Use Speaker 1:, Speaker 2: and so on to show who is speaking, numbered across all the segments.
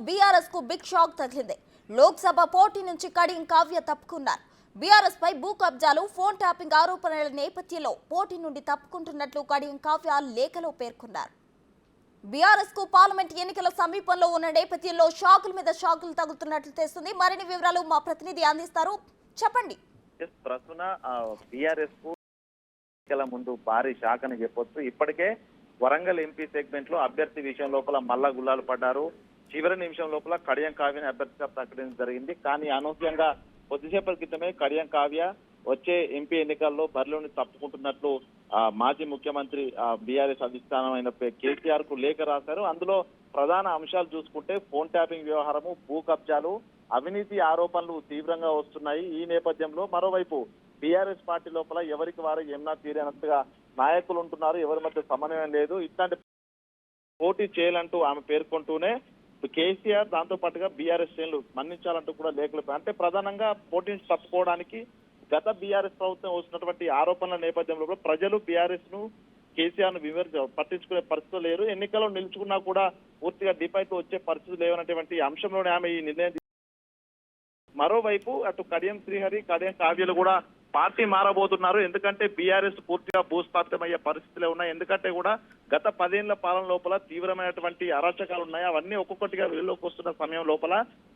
Speaker 1: BRS కు big shock తగిలింది. లోక్సభ పోటీ నుంచి కడియం కావ్య తప్పుకున్నారు. బీఆర్ఎస్ పై భూ కబ్జాలు, ఫోన్ ట్యాపింగ్ ఆరోపణల నేపథ్యంలో పోటీ నుండి తప్పుకుంటున్నట్లు కడియం కావ్య లేఖలో పేర్కొన్నారు. బీఆర్ఎస్ కు పార్లమెంట్ ఎన్నికల సమీపంలో ఉన్న నేపథ్యంలో షాకుల మీద షాకులు తగులుతున్నట్లు తెలుస్తుంది. మరిన్ని వివరాలు మా ప్రతినిధి అందిస్తారు. చెప్పండి.
Speaker 2: బీఆర్ఎస్ కు ఎన్నికల ముందు భారీ షాక్ అని చెప్పొచ్చు. ఇప్పటికే వరంగల్ ఎంపీ సెగ్మెంట్ లో అభ్యర్థి విషయం లోపల మల్లా గుల్లాలు పడ్డారు. చివరి నిమిషం లోపల కడియం కావ్యని అభ్యర్థిగా ప్రకటించడం జరిగింది. కానీ అనూహ్యంగా కొద్దిసేపటి క్రితమే కడియం కావ్య వచ్చే ఎంపీ ఎన్నికల్లో బరిలోని తప్పుకుంటున్నట్లు మాజీ ముఖ్యమంత్రి బీఆర్ఎస్ అధిష్టానమైన కేసీఆర్ కు లేఖ రాశారు. అందులో ప్రధాన అంశాలు చూసుకుంటే ఫోన్ ట్యాపింగ్ వ్యవహారము, భూ కబ్జాలు, అవినీతి ఆరోపణలు తీవ్రంగా వస్తున్నాయి. ఈ నేపథ్యంలో మరోవైపు బీఆర్ఎస్ పార్టీ లోపల ఎవరికి వారు ఏమన్నా తీరనట్టుగా నాయకులు ఉంటున్నారు, ఎవరి మధ్య సమన్వయం లేదు. ఇట్లాంటి పోటీ చేయాలంటూ ఆమె పేర్కొంటూనే కేసీఆర్ దాంతో పాటుగా బీఆర్ఎస్ శ్రేణులు మన్నించాలంటూ కూడా లేఖలు, అంటే ప్రధానంగా పోటీ నుంచి తప్పుకోవడానికి గత బీఆర్ఎస్ ప్రభుత్వం వస్తున్నటువంటి ఆరోపణల నేపథ్యంలో ప్రజలు బీఆర్ఎస్ ను, కేసీఆర్ ను పట్టించుకునే పరిస్థితులు లేరు. ఎన్నికల్లో నిలుచుకున్నా కూడా పూర్తిగా డిపైకి వచ్చే పరిస్థితులు లేవన్నటువంటి అంశంలోనే ఆమె ఈ నిర్ణయం. మరోవైపు అటు కడియం శ్రీహరి, కడియం కావ్యలు కూడా పార్టీ మారబోతున్నారు. ఎందుకంటే బీఆర్ఎస్ పూర్తిగా భూస్థాపితమయ్యే పరిస్థితులే ఉన్నాయి. ఎందుకంటే కూడా గత 10 ఏళ్ల పాలన లోపల తీవ్రమైనటువంటి అరాచకాలు ఉన్నాయి. అవన్నీ ఒక్కొక్కటిగా వెలుగులోకి వస్తున్న సమయం లోపల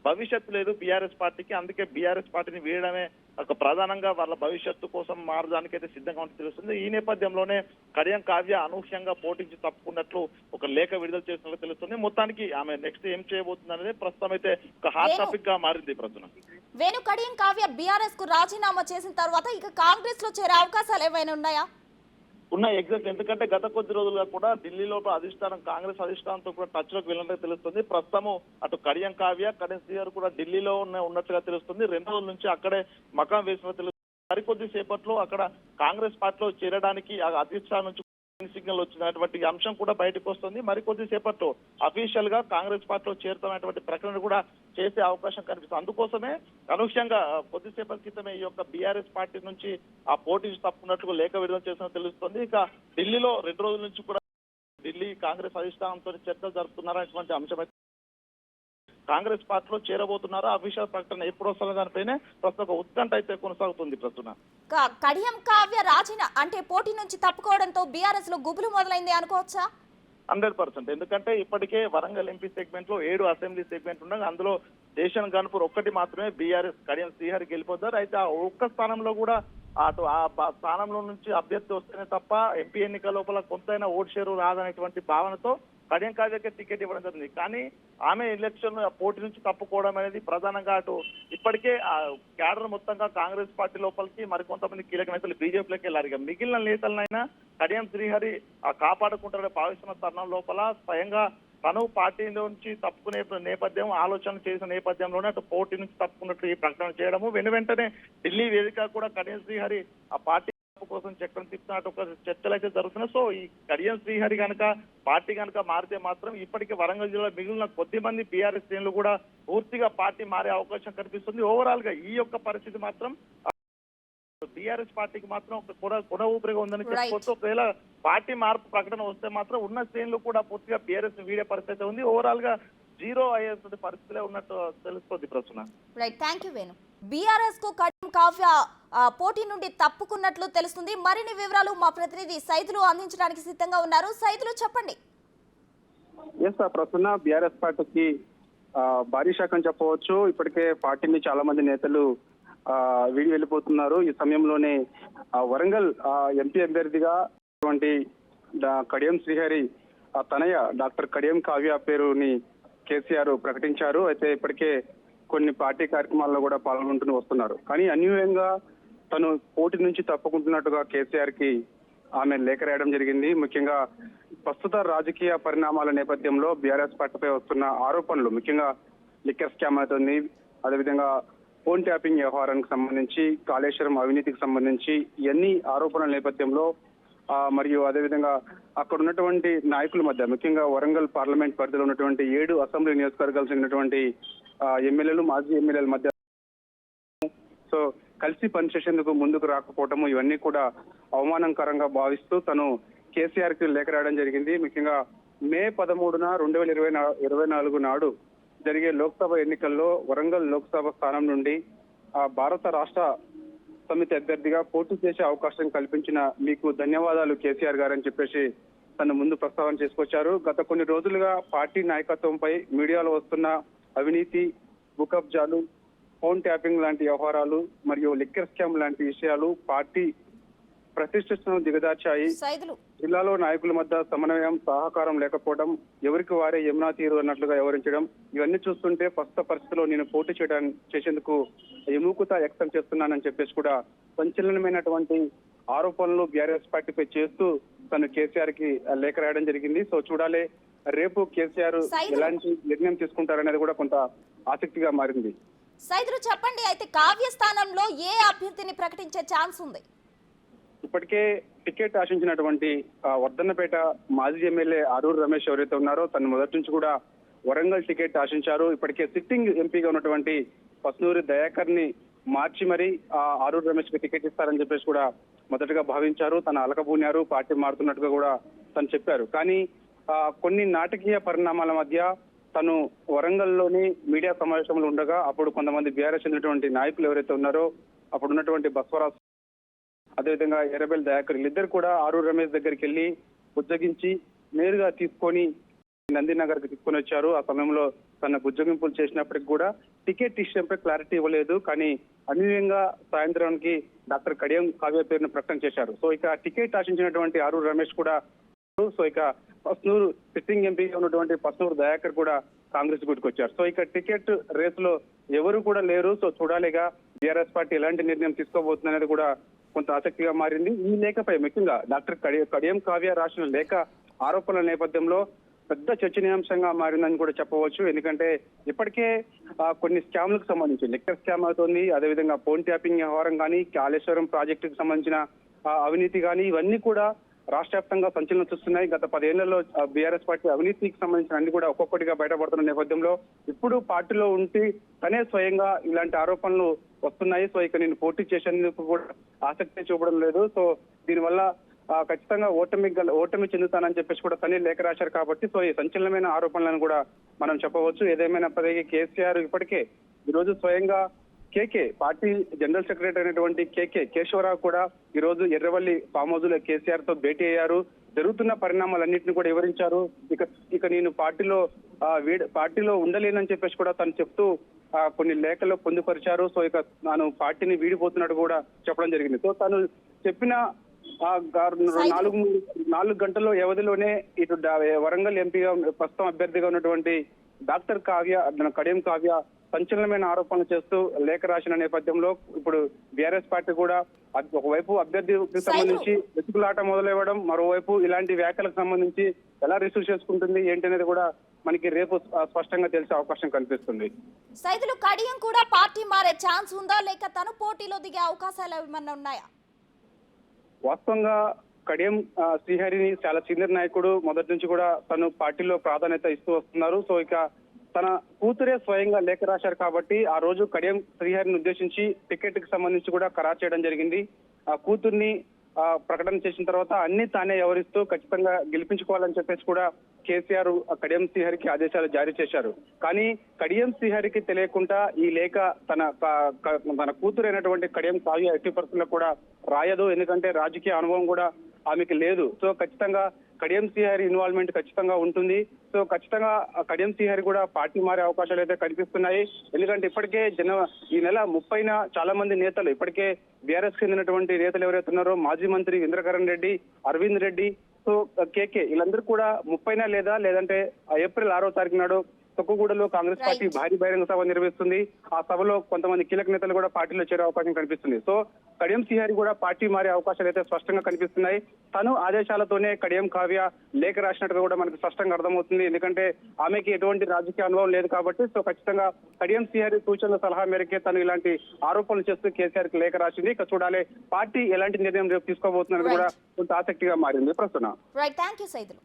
Speaker 2: భవిష్యత్తు లేదు బీఆర్ఎస్ పార్టీకి. అందుకే బీఆర్ఎస్ పార్టీని వీడడమే ఒక ప్రధానంగా వాళ్ళ భవిష్యత్తు కోసం మారడానికి అయితే సిద్ధంగా ఉంటే తెలుస్తుంది. ఈ నేపథ్యంలోనే కడియం కావ్య అనూహ్యంగా పోటీకి తప్పుకున్నట్లు ఒక లేఖ విడుదల చేసినట్లు తెలుస్తుంది. మొత్తానికి ఆమె నెక్స్ట్ ఏం చేయబోతుంది అనేది ప్రస్తుతం అయితే ఒక హాట్ టాపిక్ గా మారింది. ప్రస్తుతం
Speaker 1: కడియం కావ్య బీఆర్ఎస్ కు రాజీనామా చేసిన తర్వాత ఇక కాంగ్రెస్ లో చేరే అవకాశాలు ఏమైనా ఉన్నాయా?
Speaker 2: ఉన్నాయి ఎగ్జాక్ట్. ఎందుకంటే గత కొద్ది రోజులుగా కూడా ఢిల్లీలో అధిష్టానం, కాంగ్రెస్ అధిష్టానంతో కూడా టచ్ లోకి వెళ్ళినట్టు తెలుస్తుంది. ప్రస్తుతము అటు కడియం కావ్య, కడియం శ్రీహరి కూడా ఢిల్లీలో ఉన్నట్టుగా తెలుస్తుంది. 2 రోజుల నుంచి అక్కడే మకాం వేసినట్టు తెలుస్తుంది. మరికొద్ది సేపట్లో అక్కడ కాంగ్రెస్ పార్టీలో చేరడానికి అధిష్టానం నుంచి సిగ్నల్ వచ్చినటువంటి అంశం కూడా బయటకు వస్తుంది. మరికొద్ది సేపట్లో అఫీషియల్ గా కాంగ్రెస్ పార్టీలో చేరుతున్నటువంటి ప్రకటన కూడా చేసే అవకాశం కనిపిస్తుంది. అందుకోసమే అనూహ్యంగా కొద్దిసేపటి క్రితమే ఈ యొక్క బీఆర్ఎస్ పార్టీ నుంచి ఆ పోటీ తప్పుకున్నట్లు లేఖ విడుదల చేసినట్టు తెలుస్తుంది. ఇక ఢిల్లీలో 2 రోజుల నుంచి కూడా ఢిల్లీ కాంగ్రెస్ అధిష్టానంతో చర్చలు జరుపుతున్నారనేటువంటి అంశం అయితే కాంగ్రెస్ పార్టీలో చేరబోతున్నారా, అఫీషియల్ ప్రకటన ఎప్పుడు వస్తుందో దానిపైనే ప్రస్తుతం ఒక ఉత్కంఠ అయితే కొనసాగుతుంది. ప్రస్తుతం
Speaker 1: కడియం కావ్య అంటే పోటీ నుంచి తప్పుకోవడంతో బీఆర్ఎస్ లో గుబులు మొదలైంది అనుకోవచ్చా?
Speaker 2: 100%. ఎందుకంటే ఇప్పటికే వరంగల్ ఎంపీ సెగ్మెంట్ లో 7 అసెంబ్లీ సెగ్మెంట్ ఉండగా అందులో స్టేషన్ గన్పూర్ ఒక్కటి మాత్రమే బీఆర్ఎస్ కడియం శ్రీహరి గెలిపోతారు. అయితే ఆ ఒక్క స్థానంలో కూడా అటు ఆ స్థానంలో నుంచి అభ్యర్థి వస్తేనే తప్ప ఎంపీ ఎన్నికల లోపల కొంతైనా ఓటు షేరు రాదనేటువంటి భావనతో కడియం కావ్యకే టికెట్ ఇవ్వడం జరిగింది. కానీ ఆమె ఎలక్షన్ పోటీ నుంచి తప్పుకోవడం అనేది ప్రధానంగా అటు ఇప్పటికే ఆ క్యాడర్ మొత్తంగా కాంగ్రెస్ పార్టీ లోపలికి మరికొంతమంది కీలక నేతలు బీజేపీలోకి వెళ్ళారు. ఇక మిగిలిన నేతలనైనా కడియం శ్రీహరి కాపాడుకుంటారని భావిస్తున్న తరుణం లోపల స్వయంగా తను పార్టీ నుంచి తప్పుకునే నేపథ్యం ఆలోచన చేసిన నేపథ్యంలోనే అటు పోటీ నుంచి తప్పుకున్నట్లు ఈ ప్రకటన చేయడము, వెంటనే ఢిల్లీ వేదిక కూడా కడియం శ్రీహరి ఆ పార్టీ కోసం చక్రం తిప్పుతున్నట్టు ఒక చర్చలు అయితే జరుగుతున్నాయి. సో ఈ కడియం శ్రీహరి కనుక పార్టీ కనుక మారితే మాత్రం ఇప్పటికే వరంగల్ జిల్లా మిగిలిన కొద్ది మంది బీఆర్ఎస్ శ్రేణులు కూడా పూర్తిగా పార్టీ మారే అవకాశం కనిపిస్తుంది. ఓవరాల్ గా ఈ యొక్క పరిస్థితి మాత్రం బీఆర్ఎస్ పార్టీకి మాత్రం ఒక కొన ఊపిరిగా ఉందని చెప్పుకోవచ్చు. ఒకవేళ పార్టీ మార్పు ప్రకటన వస్తే మాత్రం ఉన్న శ్రేణులు కూడా పూర్తిగా బీఆర్ఎస్ వీడే పరిస్థితి ఉంది. ఓవరాల్ గా జీరో అయ్యేటువంటి పరిస్థితులే ఉన్నట్టు తెలుస్తుంది. ప్రస్తుతం
Speaker 1: బీఆర్ఎస్ కు కడియం కావ్య పోటీ నుండి తప్పుకున్నట్లు తెలుస్తుంది. మరిన్ని వివరాలు మా ప్రతినిధి సైదులు అందించడానికి సిద్ధంగా ఉన్నారు. సైదులు చెప్పండి.
Speaker 3: ప్రస్తుతం బీఆర్ఎస్ పార్టీకి భారీ షాక్ అని చెప్పవచ్చు. ఇప్పటికే పార్టీని చాలా మంది నేతలు వీడి వెళ్ళిపోతున్నారు. ఈ సమయంలోనే వరంగల్ ఎంపీ అభ్యర్థిగా కడియం శ్రీహరి తనయ డాక్టర్ కడియం కావ్య పేరుని కేసీఆర్ ప్రకటించారు. అయితే ఇప్పటికే కొన్ని పార్టీ కార్యక్రమాల్లో కూడా పాల్గొంటూ వస్తున్నారు. కానీ అన్యూయంగా తను పోటీ నుంచి తప్పుకుంటున్నట్టుగా కేసీఆర్ కి ఆమె లేఖ రాయడం జరిగింది. ముఖ్యంగా ప్రస్తుత రాజకీయ పరిణామాల నేపథ్యంలో బీఆర్ఎస్ పార్టీపై వస్తున్న ఆరోపణలు, ముఖ్యంగా లిక్కర్ స్కామ్ అవుతుంది, అదేవిధంగా ఫోన్ ట్యాపింగ్ వ్యవహారానికి సంబంధించి, కాళేశ్వరం అవినీతికి సంబంధించి ఇవన్నీ ఆరోపణల నేపథ్యంలో మరియు అదేవిధంగా అక్కడ ఉన్నటువంటి నాయకుల మధ్య, ముఖ్యంగా వరంగల్ పార్లమెంట్ పరిధిలో ఉన్నటువంటి 7 అసెంబ్లీ నియోజకవర్గాలు చెందినటువంటి ఎమ్మెల్యేలు, మాజీ ఎమ్మెల్యేల మధ్య సో కలిసి పనిచేసేందుకు ముందుకు రాకపోవటము, ఇవన్నీ కూడా అవమానకరంగా భావిస్తూ తను కేసీఆర్ కి లేఖ రాయడం జరిగింది. ముఖ్యంగా మే 13న 2024 నాడు జరిగే లోక్సభ ఎన్నికల్లో వరంగల్ లోక్సభ స్థానం నుండి భారత రాష్ట్ర సమితి అభ్యర్థిగా పోటీ చేసే అవకాశం కల్పించిన మీకు ధన్యవాదాలు కేసీఆర్ గారు అని చెప్పేసి తన ముందు ప్రస్తావన చేసుకొచ్చారు. గత కొన్ని రోజులుగా పార్టీ నాయకత్వంపై మీడియాలో వస్తున్న అవినీతి, భూకబ్జాలు, ఫోన్ ట్యాపింగ్ లాంటి వ్యవహారాలు మరియు లిక్కర్ స్కామ్ లాంటి విషయాలు పార్టీ ప్రతిష్టను దిగదార్చాయి. జిల్లాలో నాయకుల మధ్య సమన్వయం, సహకారం లేకపోవడం, ఎవరికి వారే యమునా తీరు అన్నట్లుగా వ్యవహరించడం, ఇవన్నీ చూస్తుంటే ప్రస్తుత పరిస్థితిలో నేను పోటీ చేసేందుకు విముఖత వ్యక్తం చేస్తున్నానని చెప్పేసి కూడా సంచలనమైనటువంటి ఆరోపణలు బీఆర్ఎస్ పార్టీపై చేస్తూ తను కేసీఆర్ కి లేఖ రాయడం జరిగింది. సో చూడాలి రేపు కేసీఆర్ ఎలాంటి నిర్ణయం తీసుకుంటారనేది కూడా కొంత ఆసక్తిగా మారింది.
Speaker 1: సైదులు చెప్పండి, అయితే కావ్య స్థానంలో ఏ అభ్యర్థిని ప్రకటించే ఛాన్స్ ఉంది?
Speaker 3: ఇప్పటికే టికెట్ ఆశించినటువంటి వర్ధన్నపేట మాజీ ఎమ్మెల్యే ఆరూరు రమేష్ ఎవరైతే ఉన్నారో తను మొదటి నుంచి కూడా వరంగల్ టికెట్ ఆశించారు. ఇప్పటికే సిట్టింగ్ ఎంపీగా ఉన్నటువంటి పస్నూరి దయాకర్ ని మార్చి మరి ఆరూరు రమేష్ కి టికెట్ ఇస్తారని చెప్పేసి కూడా మొదటగా భావించారు. తను అలకబూనారు, పార్టీ మారుతున్నట్టుగా కూడా తను చెప్పారు. కానీ కొన్ని నాటకీయ పరిణామాల మధ్య తను వరంగల్లోని మీడియా సమావేశంలో ఉండగా అప్పుడు కొంతమంది బీఆర్ఎస్ చెందినటువంటి నాయకులు ఎవరైతే ఉన్నారో అప్పుడు ఉన్నటువంటి బస్వరాజ్, అదేవిధంగా ఎర్రబెల్ దయాకర్ వీళ్ళిద్దరు కూడా ఆరూరు రమేష్ దగ్గరికి వెళ్లి బుజ్జగించి నేరుగా తీసుకొని నందినగర్ కి తీసుకొని వచ్చారు. ఆ సమయంలో తన బుజ్జగింపులు చేసినప్పటికి కూడా టికెట్ విషయంపై క్లారిటీ ఇవ్వలేదు. కానీ అన్వయంగా సాయంత్రానికి డాక్టర్ కడియం కావ్య పేరును ప్రకటన చేశారు. సో ఇక టికెట్ ఆశించినటువంటి ఆరూరు రమేష్ కూడా, సో ఇక పస్నూరు సిట్టింగ్ ఎంపీగా ఉన్నటువంటి పస్నూరు దయాకర్ కూడా కాంగ్రెస్ గుర్తుకొచ్చారు. సో ఇక టికెట్ రేసులో ఎవరు కూడా లేరు. సో చూడాలిగా బీఆర్ఎస్ పార్టీ ఎలాంటి నిర్ణయం తీసుకోబోతుంది అనేది కూడా కొంత ఆసక్తిగా మారింది. ఈ లేఖపై ముఖ్యంగా డాక్టర్ కడియం కావ్య రాసిన లేఖ ఆరోపణల నేపథ్యంలో పెద్ద చర్చనీయాంశంగా మారిందని కూడా చెప్పవచ్చు. ఎందుకంటే ఇప్పటికే కొన్ని స్కామ్లకు సంబంధించి లిక్కర్ స్కామ్ అవుతుంది, అదేవిధంగా ఫోన్ ట్యాపింగ్ వ్యవహారం కానీ, కాళేశ్వరం ప్రాజెక్టుకు సంబంధించిన అవినీతి కానీ, ఇవన్నీ కూడా రాష్ట్ర వ్యాప్తంగా సంచలనం చూస్తున్నాయి. గత 10 ఏళ్లలో బీఆర్ఎస్ పార్టీ అవినీతికి సంబంధించిన అన్ని కూడా ఒక్కొక్కటిగా బయటపడుతున్న నేపథ్యంలో ఇప్పుడు పార్టీలో ఉంటే తనే స్వయంగా ఇలాంటి ఆరోపణలు వస్తున్నాయి. సో ఇక నేను పోటీ చేసేందుకు కూడా ఆసక్తి చూపడం లేదు. సో దీనివల్ల ఖచ్చితంగా ఓటమి చెందుతానని చెప్పేసి కూడా తనే లేఖ రాశారు కాబట్టి సో ఈ సంచలనమైన ఆరోపణలను కూడా మనం చెప్పవచ్చు. ఏదేమైనప్పటికీ కేసీఆర్ ఇప్పటికే ఈరోజు స్వయంగా కేకే పార్టీ జనరల్ సెక్రటరీ అయినటువంటి కేశవరావు కూడా ఈ రోజు ఎర్రవల్లి ఫామ్ హౌస్ లో కేసీఆర్ తో భేటీ అయ్యారు. జరుగుతున్న పరిణామాలన్నింటినీ కూడా వివరించారు. ఇక నేను పార్టీలో ఉండలేనని చెప్పేసి కూడా తను చెప్తూ కొన్ని లేఖల్లో పొందుపరిచారు. సో ఇక తాను పార్టీని వీడిపోతున్నట్టు కూడా చెప్పడం జరిగింది. సో తను చెప్పిన 4 గంటల వ్యవధిలోనే ఇటు వరంగల్ ఎంపీగా ప్రస్తుతం అభ్యర్థిగా ఉన్నటువంటి డాక్టర్ కడియం కావ్య సంచలనమైన ఆరోపణలు చేస్తూ లేఖ రాసిన నేపథ్యంలో ఇప్పుడు బీఆర్ఎస్ పార్టీ కూడా ఒకవైపు అభ్యర్థికి సంబంధించి వెతుకులాట మొదలవ్వడం, మరోవైపు ఇలాంటి వ్యాఖ్యలకు సంబంధించి ఎలా రిసీవ్ చేసుకుంటుంది ఏంటనేది కూడా మనకి రేపు స్పష్టంగా తెలిసే అవకాశం కనిపిస్తుంది.
Speaker 1: సైదులు కడియం కూడా పార్టీ మారే ఛాన్స్ ఉందా, లేక తను పోటీలో దిగే అవకాశాలు ఏమన్నా ఉన్నాయా?
Speaker 3: వాస్తవంగా కడియం శ్రీహరిని చాలా సీనియర్ నాయకుడు, మొదటి నుంచి కూడా తను పార్టీలో ప్రాధాన్యత ఇస్తూ వస్తున్నారు. సో ఇక తన కూతురే స్వయంగా లేఖ రాశారు కాబట్టి ఆ రోజు కడియం శ్రీహరిని ఉద్దేశించి టికెట్ కి సంబంధించి కూడా ఖరారు చేయడం జరిగింది. ఆ కూతుర్ని ప్రకటన చేసిన తర్వాత అన్ని తానే వ్యవహరిస్తూ ఖచ్చితంగా గెలిపించుకోవాలని చెప్పేసి కూడా కేసీఆర్ కడియం శ్రీహరికి ఆదేశాలు జారీ చేశారు. కానీ కడియం శ్రీహరికి తెలియకుండా ఈ లేఖ తన కూతురైనటువంటి కడియం కావ్య ఎట్టి పరిస్థితుల్లో కూడా రాయదు. ఎందుకంటే రాజకీయ అనుభవం కూడా ఆమెకి లేదు. సో ఖచ్చితంగా కడియం శ్రీహరి ఇన్వాల్వ్మెంట్ ఖచ్చితంగా ఉంటుంది. సో ఖచ్చితంగా కడియం శ్రీహరి కూడా పార్టీ మారే అవకాశాలు అయితే కనిపిస్తున్నాయి. ఎందుకంటే ఇప్పటికే ఈ నెల 30న చాలా మంది నేతలు ఇప్పటికే బీఆర్ఎస్ చెందినటువంటి నేతలు ఎవరైతే ఉన్నారో మాజీ మంత్రి ఇంద్రకరణ్ రెడ్డి, అరవింద్ రెడ్డి, సో కేకే వీళ్ళందరూ కూడా 30న లేదంటే ఏప్రిల్ 6వ తారీఖు నాడు తొక్కుగూడలో కాంగ్రెస్ పార్టీ భారీ బహిరంగ సభ నిర్వహిస్తుంది. ఆ సభలో కొంతమంది కీలక నేతలు కూడా పార్టీలో చేరే అవకాశం కనిపిస్తుంది. సో కడియం శ్రీహరి కూడా పార్టీ మారే అవకాశాలు అయితే స్పష్టంగా కనిపిస్తున్నాయి. తను ఆదేశాలతోనే కడియం కావ్య లేఖ రాసినట్టుగా కూడా మనకు స్పష్టంగా అర్థమవుతుంది. ఎందుకంటే ఆమెకి ఎటువంటి రాజకీయ అనుభవం లేదు కాబట్టి సో ఖచ్చితంగా కడియం శ్రీహరి సూచనల సలహా మేరకే తను ఇలాంటి ఆరోపణలు చేస్తూ కేసీఆర్ కి లేఖ రాసింది. ఇక చూడాలి పార్టీ ఎలాంటి నిర్ణయం రేపు తీసుకోబోతున్నది కూడా కొంత ఆసక్తిగా మారింది. ప్రస్తుతం
Speaker 1: రైట్, థాంక్యూ సైదులు.